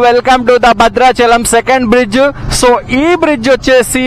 Welcome to the Bhadrachalam second bridge. So ఈ bridge వచ్చేసి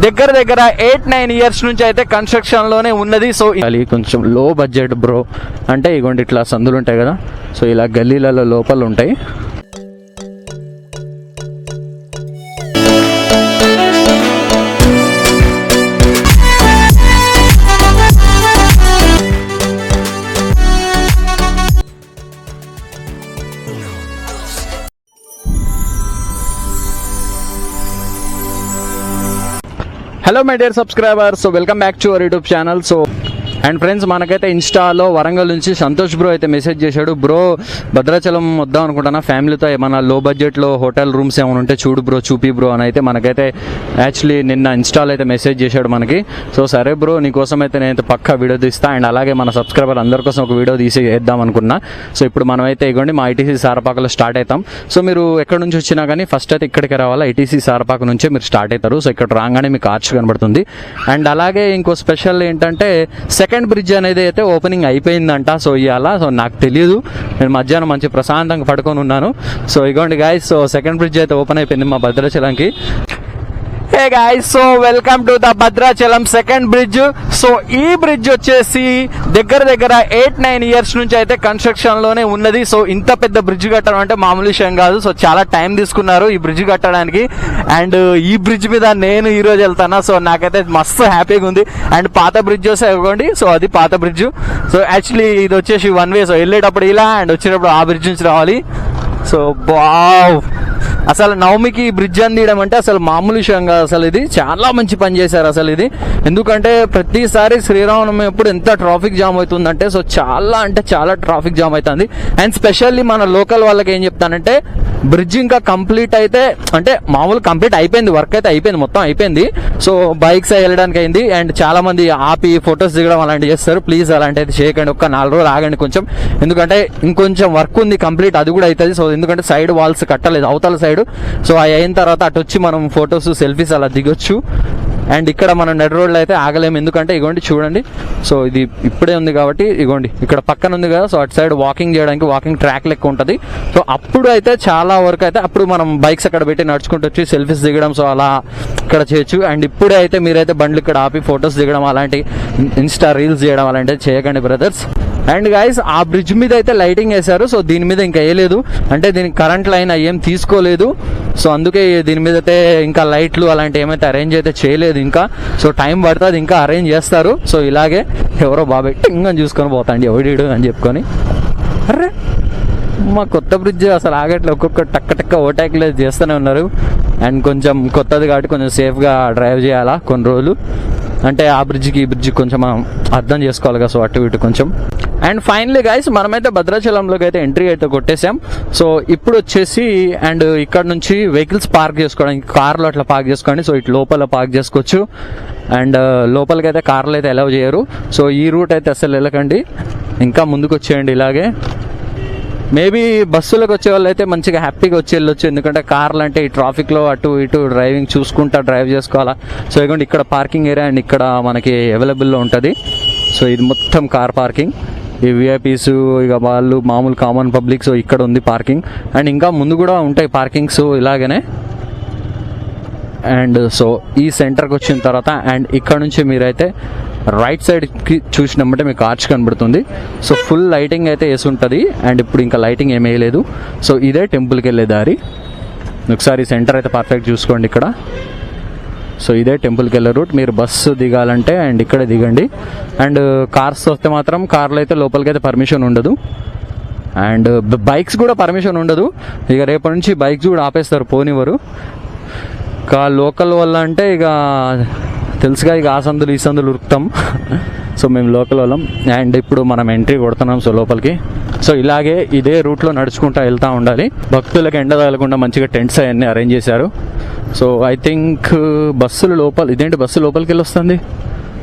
దగ్గర 8-9 ఇయర్స్ నుంచి అయితే కన్స్ట్రక్షన్ లోనే ఉన్నది. సో కొంచెం లో బడ్జెట్ బ్రో అంటే ఇగోండి ఇట్లా సందులు ఉంటాయి కదా, సో ఇలా గల్లీలలో లోపల ఉంటాయి. Hello my dear subscriber, so welcome back to our YouTube channel. So and friends, మనకైతే ఇన్స్టాలో వరంగల్ నుంచి సంతోష్ బ్రో అయితే మెసేజ్ చేశాడు. బ్రో భద్రాచలం వద్దాం అనుకుంటున్నా ఫ్యామిలీతో, ఏమైనా లో బడ్జెట్లో హోటల్ రూమ్స్ ఏమైనా ఉంటే చూడు బ్రో, చూపి బ్రో అని అయితే మనకైతే యాక్చువల్లీ నిన్న ఇన్స్టాలో అయితే మెసేజ్ చేశాడు మనకి. సో సరే బ్రో, నీకోసం అయితే నేనైతే పక్కా వీడియో తీస్తా, అండ్ అలాగే మన సబ్స్క్రైబర్ అందరి కోసం ఒక వీడియో తీసి వేద్దాం అనుకున్నా. సో ఇప్పుడు మనం అయితే ఇగోండి మా ఐటీసీ సారపాకలో స్టార్ట్ అవుతాం. సో మీరు ఎక్కడి నుంచి వచ్చినా కానీ ఫస్ట్ అయితే ఇక్కడికి రావాలా, ఐటీసీ సారపాక నుంచే మీరు స్టార్ట్ అవుతారు. సో ఇక్కడ రాగానే మీకు ఆర్చ్ కనబడుతుంది. అండ్ అలాగే ఇంకో స్పెషల్ ఏంటంటే సెకండ్ బ్రిడ్జ్ అనేది అయితే ఓపెనింగ్ అయిపోయిందంట. సో ఇవాళ సో నాకు తెలియదు, నేను మధ్యాహ్నం మంచి ప్రశాంతంగా పడుకొని ఉన్నాను. సో ఇగోండి గాయస్, సో సెకండ్ బ్రిడ్జ్ అయితే ఓపెన్ అయిపోయింది మా భద్రాచలంకి. Hey guys, so welcome to the Bhadrachalam second bridge. So ఈ బ్రిడ్జ్ వచ్చేసి దగ్గర 8-9 ఇయర్స్ నుంచి అయితే కన్స్ట్రక్షన్ లోనే ఉన్నది. సో ఇంత పెద్ద బ్రిడ్జ్ కట్టడం అంటే మామూలు విషయం కాదు. సో చాలా టైం తీసుకున్నారు ఈ బ్రిడ్జ్ కట్టడానికి. అండ్ ఈ బ్రిడ్జ్ మీద నేను ఈ రోజు వెళ్తాను. సో నాకైతే మస్తు హ్యాపీగా ఉంది. అండ్ పాత బ్రిడ్జ్ వస్తే ఇవ్వండి, సో అది పాత బ్రిడ్జ్. సో యాక్చువల్లీ ఇది వచ్చేసి వన్ వే. సో వెళ్ళేటప్పుడు ఇలా అండ్ వచ్చేటప్పుడు ఆ బ్రిడ్జ్ నుంచి రావాలి. సో వావ్, అసలు నవమికి బ్రిడ్జ్ అందియడం అంటే అసలు మామూలు విషయం కాదు. అసలు ఇది చాలా మంచి పని చేశారు అసలు ఇది. ఎందుకంటే ప్రతిసారి శ్రీరామనవమి ఎప్పుడు ఎంత ట్రాఫిక్ జామ్ అవుతుందంటే, సో చాలా అంటే చాలా ట్రాఫిక్ జామ్ అవుతుంది. అండ్ స్పెషల్లీ మన లోకల్ వాళ్ళకి ఏం చెప్తానంటే, బ్రిడ్జ్ ఇంకా కంప్లీట్ అయితే అంటే మామూలు కంప్లీట్ అయిపోయింది, వర్క్ అయితే అయిపోయింది, మొత్తం అయిపోయింది. సో బైక్స్ వెళ్ళడానికి అయింది. అండ్ చాలా మంది ఆపి ఫొటోస్ దిగడం అలాంటివి చేస్తారు. ప్లీజ్ అలాంటి అయితే చేయకండి, ఒక్క 4 రోజులు ఆగండి కొంచెం. ఎందుకంటే ఇంకొంచెం వర్క్ ఉంది కంప్లీట్, అది కూడా అవుతుంది. సో ఎందుకంటే సైడ్ వాల్స్ కట్టలేదు అవతల సైడ్. సో అవి అయిన తర్వాత అటు వచ్చి మనం ఫొటోస్ సెల్ఫీస్ అలా దిగొచ్చు. అండ్ ఇక్కడ మనం నెట్ రోడ్లో అయితే ఆగలేము, ఎందుకంటే ఇగోండి చూడండి. సో ఇది ఇప్పుడే ఉంది కాబట్టి ఇగోండి ఇక్కడ పక్కన ఉంది కదా. సో అటు సైడ్ వాకింగ్ చేయడానికి వాకింగ్ ట్రాక్ లెక్క ఉంటుంది. సో అప్పుడు అయితే చాలా వరకు అయితే అప్పుడు మనం బైక్స్ అక్కడ పెట్టి నడుచుకుంటూ వచ్చి సెల్ఫీస్ దిగడం సో అలా ఇక్కడ చేయొచ్చు. అండ్ ఇప్పుడే అయితే మీరైతే బండ్లు ఇక్కడ ఆపి ఫొటోస్ దిగడం అలాంటి ఇన్స్టా రీల్స్ చేయడం అలాంటివి చేయకండి బ్రదర్స్. అండ్ గైస్, ఆ బ్రిడ్జ్ మీద అయితే లైటింగ్ వేశారు. సో దీని మీద ఇంకా వేయలేదు, అంటే దీనికి కరెంట్ లైన్ ఏం తీసుకోలేదు. సో అందుకే దీని మీద అయితే ఇంకా లైట్లు అలాంటి ఏమైతే అరేంజ్ అయితే చేయలేదు ఇంకా. సో టైం పడుతుంది, ఇంకా అరేంజ్ చేస్తారు. సో ఇలాగే ఎవరో బాబాయ్ టింగ్ చూసుకొని పోతాండి ఎవడీడు అని చెప్పుకొని. అర్రే మా కొత్త బ్రిడ్జ్ అసలు ఆగట్లే, ఒక్కొక్క టక్క ఓటాక్లేదు చేస్తూనే ఉన్నారు. అండ్ కొంచెం కొత్తది కాబట్టి కొంచెం సేఫ్గా డ్రైవ్ చేయాలా కొన్ని రోజులు. అంటే ఆ బ్రిడ్జ్కి ఈ బ్రిడ్జ్కి కొంచెం మనం అర్థం చేసుకోవాలి కదా. సో అటు ఇటు కొంచెం. అండ్ ఫైనలీ గైస్, మనమైతే భద్రాచలంలోకి అయితే ఎంట్రీ అయితే కొట్టేసాం. సో ఇప్పుడు వచ్చేసి అండ్ ఇక్కడ నుంచి వెహికల్స్ పార్క్ చేసుకోవడానికి కార్లు అట్లా పార్క్ చేసుకోండి. సో ఇటు లోపల పార్క్ చేసుకోవచ్చు. అండ్ లోపలికి అయితే కార్లు అయితే అలౌ చేయరు. సో ఈ రూట్ అయితే అసలు వెళ్ళకండి, ఇంకా ముందుకు వచ్చేయండి ఇలాగే. మేబీ బస్సులకు వచ్చే వాళ్ళు అయితే మంచిగా హ్యాపీగా వచ్చి వెళ్ళొచ్చు, ఎందుకంటే కార్లు అంటే ఈ ట్రాఫిక్లో అటు ఇటు డ్రైవింగ్ చూసుకుంటా డ్రైవ్ చేసుకోవాలా. సో ఇదిగోండి ఇక్కడ పార్కింగ్ ఏరియా అండ్ ఇక్కడ మనకి అవైలబుల్లో ఉంటుంది. సో ఇది మొత్తం కార్ పార్కింగ్. ఈ విఐపీస్ ఇక వాళ్ళు మామూలు కామన్ పబ్లిక్. సో ఇక్కడ ఉంది పార్కింగ్. అండ్ ఇంకా ముందు కూడా ఉంటాయి పార్కింగ్స్ ఇలాగనే. అండ్ సో ఈ సెంటర్కి వచ్చిన తర్వాత అండ్ ఇక్కడ నుంచి మీరైతే రైట్ సైడ్కి చూసినామంటే మీకు ఆర్చ్ కనబడుతుంది. సో ఫుల్ లైటింగ్ అయితే వేసి ఉంటుంది. అండ్ ఇప్పుడు ఇంకా లైటింగ్ ఏమీ వేయలేదు. సో ఇదే టెంపుల్కి వెళ్ళే దారి. ఒకసారి సెంటర్ అయితే పర్ఫెక్ట్ చూసుకోండి ఇక్కడ. సో ఇదే టెంపుల్కి వెళ్ళే రూట్. మీరు బస్సు దిగాలంటే అండ్ ఇక్కడే దిగండి. అండ్ కార్స్ వస్తే మాత్రం కార్లు అయితే లోపలికి అయితే పర్మిషన్ ఉండదు. అండ్ బైక్స్ కూడా పర్మిషన్ ఉండదు. ఇక రేపటి నుంచి బైక్స్ కూడా ఆపేస్తారు, పోనివ్వరు. ఇక లోకల్ వల్ల అంటే ఇక తెలుసుగా, ఇక ఆ సందులు ఈ సందులు ఉరుకుతాం. సో మేము లోకల్ వాళ్ళం. అండ్ ఇప్పుడు మనం ఎంట్రీ కొడుతున్నాం సో లోపలికి. సో ఇలాగే ఇదే రూట్లో నడుచుకుంటూ వెళ్తూ ఉండాలి. భక్తులకు ఎండ తగలకుండా మంచిగా టెంట్స్ అవన్నీ అరేంజ్ చేశారు. సో ఐ థింక్ బస్సులు లోపల, ఇదేంటి బస్సు లోపలికి వెళ్ళి వస్తుంది,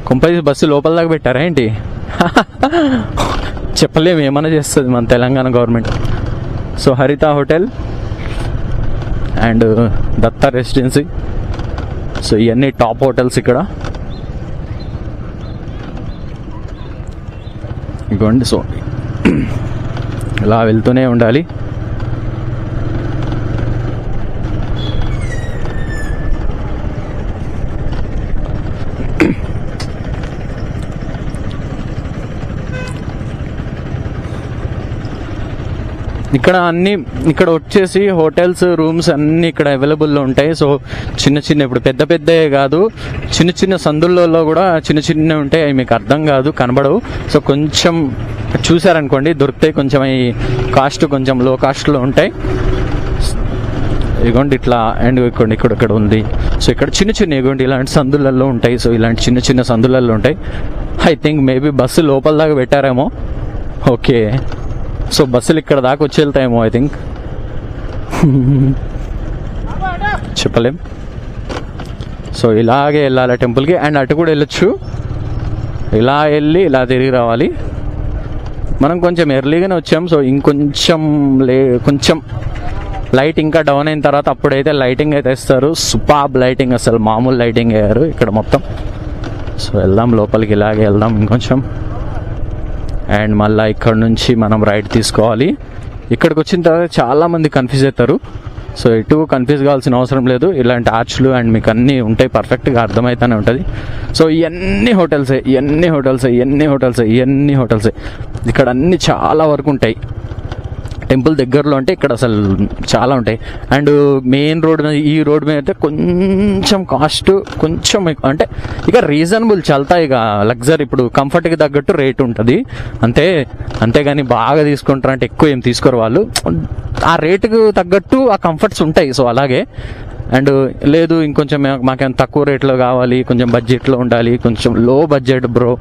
కొంపది బస్సు లోపల దాకా పెట్టారా ఏంటి? చెప్పలేము, ఏమైనా చేస్తుంది మన Telangana government. So Haritha hotel and Datta residency. So ఇవన్నీ టాప్ హోటల్స్ ఇక్కడ. ఇదిగోండి, సో ఇలా వెళ్తూనే ఉండాలి. ఇక్కడ అన్ని ఇక్కడ వచ్చేసి హోటల్స్ రూమ్స్ అన్ని ఇక్కడ అవైలబుల్లో ఉంటాయి. సో చిన్న చిన్న ఇప్పుడు పెద్ద పెద్దవి కాదు, చిన్న చిన్న సందులలో కూడా చిన్న చిన్న ఉంటాయి. అవి మీకు అర్థం కాదు, కనబడవు. సో కొంచెం చూసారనుకోండి దొరుకుతాయి. కొంచెం అవి కాస్ట్ కొంచెం లో కాస్ట్లో ఉంటాయి. ఇగోండి ఇట్లా అండ్ ఇవ్వండి ఇక్కడ ఉంది. సో ఇక్కడ చిన్న చిన్న ఇగోండి ఇలాంటి సందులలో ఉంటాయి. సో ఇలాంటి చిన్న చిన్న సందులలో ఉంటాయి. ఐ థింక్ మేబీ బస్సు లోపల దాకా పెట్టారేమో. ఓకే, సో బస్సులు ఇక్కడ దాకా వచ్చి వెళ్తాయేమో ఐ థింక్. చెప్పలేం. సో ఇలాగే వెళ్ళాలి టెంపుల్కి. అండ్ అటు కూడా వెళ్ళొచ్చు. ఇలా వెళ్ళి ఇలా తిరిగి రావాలి. మనం కొంచెం ఎర్లీగానే వచ్చాం. సో ఇంకొంచెం కొంచెం లైట్ ఇంకా డౌన్ అయిన తర్వాత అప్పుడైతే లైటింగ్ అయితే ఇస్తారు. సూపర్బ్ లైటింగ్, అసలు మామూలు లైటింగ్ అయ్యారు ఇక్కడ మొత్తం. సో వెళ్దాం లోపలికి, ఇలాగే వెళ్దాం ఇంకొంచెం. అండ్ మళ్ళీ ఇక్కడ నుంచి మనం రైట్ తీసుకోవాలి. ఇక్కడికి వచ్చిన తర్వాత చాలామంది కన్ఫ్యూజ్ అవుతారు. సో ఎటు కన్ఫ్యూజ్ కావాల్సిన అవసరం లేదు. ఇలాంటి ఆర్చ్లు అండ్ మీకు అన్నీ ఉంటాయి, పర్ఫెక్ట్గా అర్థమవుతూనే ఉంటుంది. సో ఇవన్నీ హోటల్సే, ఇక్కడ అన్నీ చాలా వరకు ఉంటాయి. టెంపుల్ దగ్గరలో అంటే ఇక్కడ అసలు చాలా ఉంటాయి. అండ్ మెయిన్ రోడ్ మీద, ఈ రోడ్ మీద అయితే కొంచెం కాస్ట్ కొంచెం అంటే ఇక రీజనబుల్ చల్తా. ఇక లగ్జరీ ఇప్పుడు కంఫర్ట్కి తగ్గట్టు రేట్ ఉంటుంది అంతేగాని బాగా తీసుకుంటారంటే ఎక్కువ ఏం తీసుకోరు వాళ్ళు. ఆ రేటుకు తగ్గట్టు ఆ కంఫర్ట్స్ ఉంటాయి. సో అలాగే అండ్ లేదు ఇంకొంచెం మాకేమైనా తక్కువ రేట్లో కావాలి, కొంచెం బడ్జెట్లో ఉండాలి, కొంచెం లో బడ్జెట్ బ్రో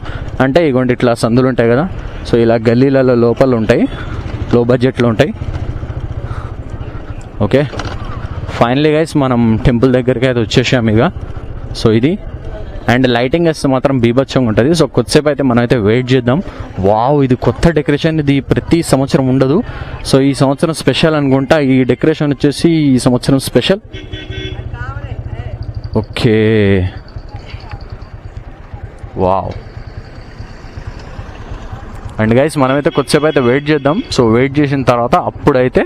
అంటే ఇగోండి ఇట్లా సందులు ఉంటాయి కదా. సో ఇలా గల్లీలలో లోపల ఉంటాయి, లో బడ్జెట్లో ఉంటాయి. ఓకే, ఫైనలీ గైస్ మనం టెంపుల్ దగ్గరికి అయితే వచ్చేసాం ఇక. సో ఇది అండ్ లైటింగ్ వేస్తే మాత్రం బీభత్సంగా ఉంటుంది. సో కొద్దిసేపు అయితే మనం అయితే వెయిట్ చేద్దాం. వావ్, ఇది కొత్త డెకరేషన్, ఇది ప్రతి సంవత్సరం ఉండదు. సో ఈ సంవత్సరం స్పెషల్ అనుకుంటా. ఈ డెకరేషన్ వచ్చేసి ఈ సంవత్సరం special. Okay, wow. And guys మనమైతే కొద్దిసేపు అయితే వెయిట్ చేద్దాం. సో వెయిట్ చేసిన తర్వాత అప్పుడైతే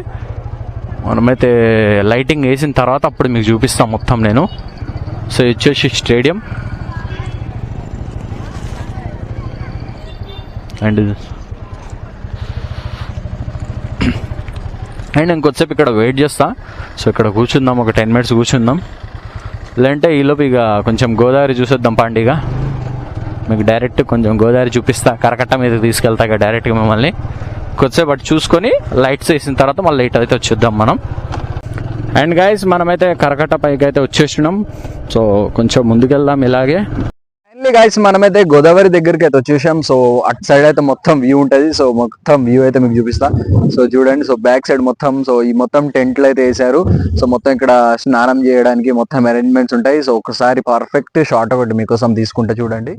మనమైతే లైటింగ్ వేసిన తర్వాత అప్పుడు మీకు చూపిస్తాం మొత్తం నేను. సో వచ్చేసి స్టేడియం అండ్ ఇంకొద్దిసేపు ఇక్కడ వెయిట్ చేస్తా. సో ఇక్కడ కూర్చుందాం, ఒక 10 minutes కూర్చుందాం. లేదంటే ఈలోపు ఇక కొంచెం గోదావరి చూసేద్దాం పండుగ. మీకు డైరెక్ట్ కొంచెం గోదావరి చూపిస్తా, కరకట్ట మీద తీసుకెళ్తా డైరెక్ట్గా మిమ్మల్ని. కొద్దిసేపు అటు చూసుకొని లైట్స్ వేసిన తర్వాత మళ్ళీ లైట్ అయితే వచ్చేద్దాం మనం. అండ్ గైస్ మనమైతే కరకట్ట పైకి అయితే వచ్చేసినాం. సో కొంచెం ముందుకెళ్దాం ఇలాగే. ఫైనల్లీ గైస్ మనమైతే గోదావరి దగ్గరికి అయితే వచ్చేసాం. సో అటు సైడ్ అయితే మొత్తం వ్యూ ఉంటుంది. సో మొత్తం వ్యూ అయితే మీకు చూపిస్తా. సో చూడండి, సో బ్యాక్ సైడ్ మొత్తం, సో ఈ మొత్తం టెంట్లు అయితే వేసారు. సో మొత్తం ఇక్కడ స్నానం చేయడానికి మొత్తం అరేంజ్మెంట్స్ ఉంటాయి. సో ఒకసారి పర్ఫెక్ట్ షాట్ ఒకటి మీకోసం తీసుకుంటా చూడండి.